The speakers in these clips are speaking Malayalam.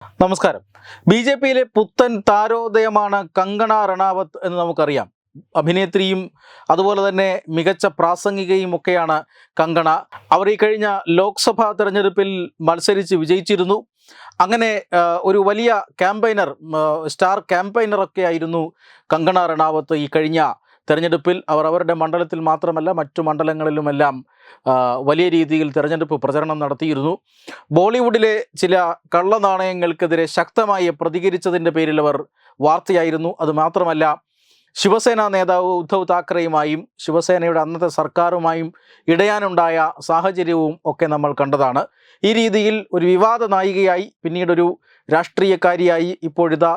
നമസ്കാരം. ബി.ജെ.പിയിലെ പുത്തൻ താരോദയമാണ് കങ്കണ റണാവത്ത് എന്ന് നമുക്കറിയാം. അഭിനേത്രിയും അതുപോലെ തന്നെ മികച്ച പ്രാസംഗികയും ഒക്കെയാണ് കങ്കണ. അവർ ഈ കഴിഞ്ഞ ലോക്സഭാ തെരഞ്ഞെടുപ്പിൽ മത്സരിച്ച് വിജയിച്ചിരുന്നു. അങ്ങനെ ഒരു വലിയ ക്യാമ്പയിനർ, സ്റ്റാർ ക്യാമ്പയിനറൊക്കെ ആയിരുന്നു കങ്കണ റണാവത്ത്. ഈ കഴിഞ്ഞ തെരഞ്ഞെടുപ്പിൽ അവർ അവരുടെ മണ്ഡലത്തിൽ മാത്രമല്ല മറ്റു മണ്ഡലങ്ങളിലുമെല്ലാം വലിയ രീതിയിൽ തെരഞ്ഞെടുപ്പ് പ്രചരണം നടത്തിയിരുന്നു. ബോളിവുഡിലെ ചില കള്ളനാണയങ്ങൾക്കെതിരെ ശക്തമായി പ്രതികരിച്ചതിൻ്റെ പേരിൽ അവർ വാർത്തയായിരുന്നു. അതുമാത്രമല്ല, ശിവസേന നേതാവ് ഉദ്ധവ് താക്കറെയുമായും ശിവസേനയുടെ അന്നത്തെ സർക്കാരുമായും ഇടയാനുണ്ടായ സാഹചര്യവും ഒക്കെ നമ്മൾ കണ്ടതാണ്. ഈ രീതിയിൽ ഒരു വിവാദ നായികയായി, പിന്നീടൊരു രാഷ്ട്രീയക്കാരിയായി, ഇപ്പോഴിതാ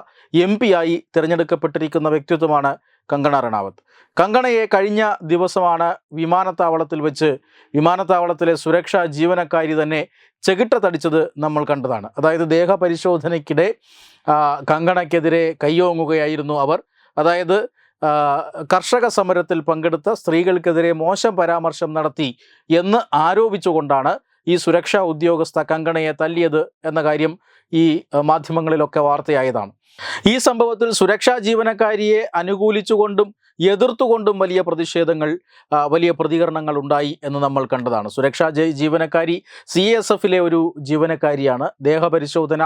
MP ആയി തിരഞ്ഞെടുക്കപ്പെട്ടിരിക്കുന്ന വ്യക്തിത്വമാണ് കങ്കണ റണാവത്ത്. കങ്കണയെ കഴിഞ്ഞ ദിവസമാണ് വിമാനത്താവളത്തിലെ സുരക്ഷാ ജീവനക്കാരി തന്നെ ചെകിട്ടത്തടിച്ചത് നമ്മൾ കണ്ടതാണ്. അതായത് ദേഹപരിശോധനയ്ക്കിടെ കങ്കണയ്ക്കെതിരെ കയ്യോങ്ങുകയായിരുന്നു അവർ. അതായത് കർഷക സമരത്തിൽ പങ്കെടുത്ത സ്ത്രീകൾക്കെതിരെ മോശം പരാമർശം നടത്തി എന്ന് ആരോപിച്ചുകൊണ്ടാണ് ഈ സുരക്ഷാ ഉദ്യോഗസ്ഥ കങ്കണയെ തല്ലിയത് എന്ന കാര്യം ഈ മാധ്യമങ്ങളിലൊക്കെ വാർത്തയായതാണ്. ഈ സംഭവത്തിൽ സുരക്ഷാ ജീവനക്കാരിയെ അനുകൂലിച്ചുകൊണ്ടും എതിർത്തുകൊണ്ടും വലിയ പ്രതികരണങ്ങൾ ഉണ്ടായി എന്ന് നമ്മൾ കണ്ടതാണ്. സുരക്ഷാ ജീവനക്കാരി CSFലെ ഒരു ജീവനക്കാരിയാണ്. ദേഹപരിശോധന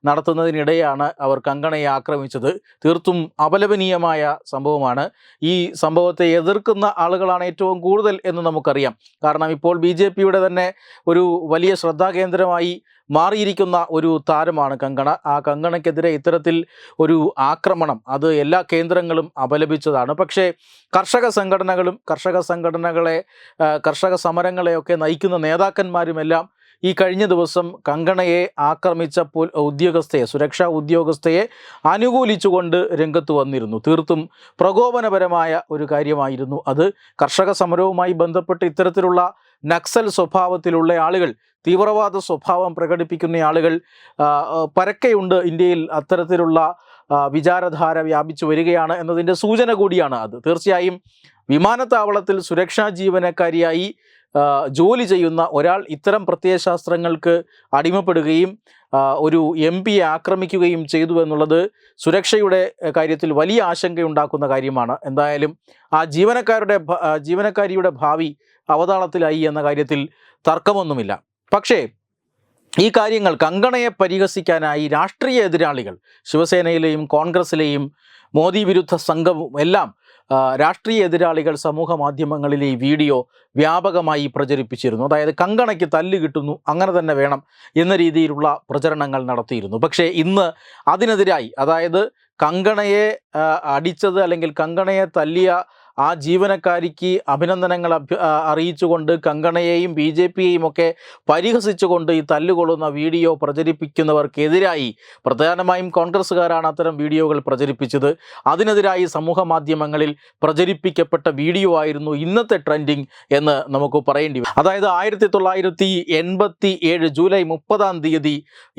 നടത്തുന്നതിനിടെയാണ് അവർ കങ്കണയെ ആക്രമിച്ചത്. തീർത്തും അപലപനീയമായ സംഭവമാണ്. ഈ സംഭവത്തെ എതിർക്കുന്ന ആളുകളാണ് ഏറ്റവും കൂടുതൽ എന്ന് നമുക്കറിയാം. കാരണം ഇപ്പോൾ BJPയുടെ തന്നെ ഒരു വലിയ ശ്രദ്ധാകേന്ദ്രമായി മാറിയിരിക്കുന്ന ഒരു താരമാണ് കങ്കണ. ആ കങ്കണയ്ക്കെതിരെ ഇത്തരത്തിൽ ഒരു ആക്രമണം അത് എല്ലാ കേന്ദ്രങ്ങളും അപലപിച്ചതാണ്. പക്ഷേ കർഷക സമരങ്ങളെയൊക്കെ നയിക്കുന്ന നേതാക്കന്മാരുമെല്ലാം ഈ കഴിഞ്ഞ ദിവസം കങ്കണയെ ആക്രമിച്ച സുരക്ഷാ ഉദ്യോഗസ്ഥയെ അനുകൂലിച്ചുകൊണ്ട് രംഗത്ത് വന്നിരുന്നു. തീർത്തും പ്രകോപനപരമായ ഒരു കാര്യമായിരുന്നു അത്. കർഷക സമരവുമായി ബന്ധപ്പെട്ട് ഇത്തരത്തിലുള്ള നക്സൽ സ്വഭാവത്തിലുള്ള ആളുകൾ, തീവ്രവാദ സ്വഭാവം പ്രകടിപ്പിക്കുന്ന ആളുകൾ പരക്കെയുണ്ട് ഇന്ത്യയിൽ. അത്തരത്തിലുള്ള വിചാരധാര വ്യാപിച്ചു വരികയാണ് എന്നതിൻ്റെ സൂചന കൂടിയാണ് അത്. തീർച്ചയായും വിമാനത്താവളത്തിൽ സുരക്ഷാ ജീവനക്കാരിയായി ജോലി ചെയ്യുന്ന ഒരാൾ ഇത്തരം പ്രത്യയശാസ്ത്രങ്ങൾക്ക് അടിമപ്പെടുകയും ഒരു MP ആക്രമിക്കുകയും ചെയ്തു എന്നുള്ളത് സുരക്ഷയുടെ കാര്യത്തിൽ വലിയ ആശങ്കയുണ്ടാക്കുന്ന കാര്യമാണ്. എന്തായാലും ആ ജീവനക്കാരിയുടെ ഭാവി അവതാളത്തിലായി എന്ന കാര്യത്തിൽ തർക്കമൊന്നുമില്ല. പക്ഷേ ഈ കാര്യങ്ങൾ കങ്കണയെ പരിഹസിക്കാനായി രാഷ്ട്രീയ എതിരാളികൾ, ശിവസേനയിലെയും കോൺഗ്രസിലെയും മോദി വിരുദ്ധ സംഘവും എല്ലാം രാഷ്ട്രീയ എതിരാളികൾ സമൂഹ മാധ്യമങ്ങളിലെ ഈ വീഡിയോ വ്യാപകമായി പ്രചരിപ്പിച്ചിരുന്നു. അതായത് കങ്കണയ്ക്ക് തല്ല് കിട്ടുന്നു, അങ്ങനെ തന്നെ വേണം എന്ന രീതിയിലുള്ള പ്രചരണങ്ങൾ നടത്തിയിരുന്നു. പക്ഷേ ഇന്ന് അതിനെതിരായി, അതായത് കങ്കണയെ അടിച്ചത് അല്ലെങ്കിൽ കങ്കണയെ തല്ലിയ ആ ജീവനക്കാരിക്ക് അഭിനന്ദനങ്ങൾ അറിയിച്ചുകൊണ്ട് കങ്കണയെയും BJPയെയും ഒക്കെ പരിഹസിച്ചുകൊണ്ട് ഈ തല്ലുകൊള്ളുന്ന വീഡിയോ പ്രചരിപ്പിക്കുന്നവർക്കെതിരായി, പ്രധാനമായും കോൺഗ്രസ്സുകാരാണ് അത്തരം വീഡിയോകൾ പ്രചരിപ്പിച്ചത്, അതിനെതിരായി സമൂഹ മാധ്യമങ്ങളിൽ പ്രചരിപ്പിക്കപ്പെട്ട വീഡിയോ ആയിരുന്നു ഇന്നത്തെ ട്രെൻഡിങ് എന്ന് നമുക്ക് പറയേണ്ടി വരും. അതായത് 1987 ജൂലൈ 30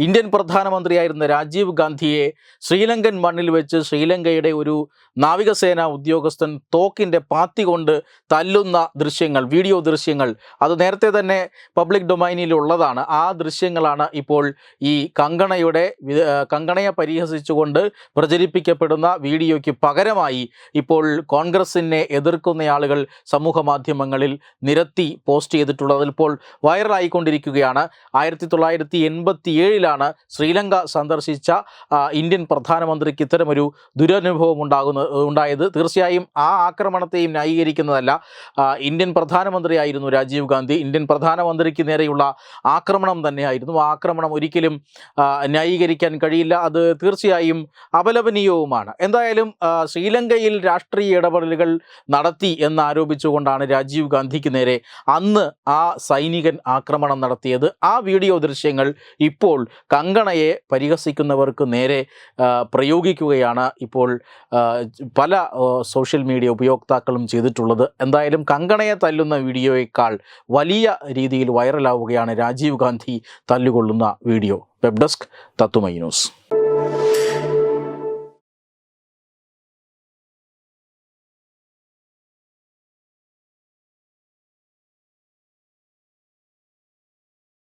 ഇന്ത്യൻ പ്രധാനമന്ത്രിയായിരുന്ന രാജീവ് ഗാന്ധിയെ ശ്രീലങ്കൻ മണ്ണിൽ വെച്ച് ശ്രീലങ്കയുടെ ഒരു നാവികസേന ഉദ്യോഗസ്ഥൻ തോക്കിൻ്റെ പാത്തി കൊണ്ട് തല്ലുന്ന ദൃശ്യങ്ങൾ, വീഡിയോ ദൃശ്യങ്ങൾ, അത് നേരത്തെ തന്നെ പബ്ലിക് ഡൊമൈനിലുള്ളതാണ്. ആ ദൃശ്യങ്ങളാണ് ഇപ്പോൾ ഈ കങ്കണയെ പരിഹസിച്ചുകൊണ്ട് പ്രചരിപ്പിക്കപ്പെടുന്ന വീഡിയോയ്ക്ക് പകരമായി ഇപ്പോൾ കോൺഗ്രസിനെ എതിർക്കുന്ന ആളുകൾ സമൂഹ മാധ്യമങ്ങളിൽ നിരത്തി പോസ്റ്റ് ചെയ്തിട്ടുള്ളത്. അതിപ്പോൾ വൈറലായിക്കൊണ്ടിരിക്കുകയാണ്. 1987 ശ്രീലങ്ക സന്ദർശിച്ച ഇന്ത്യൻ പ്രധാനമന്ത്രിക്ക് ഇത്തരമൊരു ദുരനുഭവം ഉണ്ടായത്. തീർച്ചയായും ആ ആക്രമണത്തെയും ന്യായീകരിക്കുന്നതല്ല. ഇന്ത്യൻ പ്രധാനമന്ത്രിയായിരുന്നു രാജീവ് ഗാന്ധി. ഇന്ത്യൻ പ്രധാനമന്ത്രിക്ക് നേരെയുള്ള ആക്രമണം തന്നെയായിരുന്നു. ആ ആക്രമണം ഒരിക്കലും ന്യായീകരിക്കാൻ കഴിയില്ല. അത് തീർച്ചയായും അപലപനീയവുമാണ്. എന്തായാലും ശ്രീലങ്കയിൽ രാഷ്ട്രീയ ഇടപെടലുകൾ നടത്തി എന്നാരോപിച്ചുകൊണ്ടാണ് രാജീവ് ഗാന്ധിക്ക് നേരെ അന്ന് ആ സൈനികൻ ആക്രമണം നടത്തിയത്. ആ വീഡിയോ ദൃശ്യങ്ങൾ ഇപ്പോൾ കങ്കണയെ പരിഹസിക്കുന്നവർക്ക് നേരെ പ്രയോഗിക്കുകയാണ് ഇപ്പോൾ പല സോഷ്യൽ മീഡിയ ഉപയോക്താക്കളും ചെയ്തിട്ടുള്ളത്. എന്തായാലും കങ്കണയെ തല്ലുന്ന വീഡിയോയേക്കാൾ വലിയ രീതിയിൽ വൈറലാവുകയാണ് രാജീവ് ഗാന്ധി തല്ലുകൊള്ളുന്ന വീഡിയോ. വെബ് ഡെസ്ക് തത്തുമൈ ന്യൂസ്.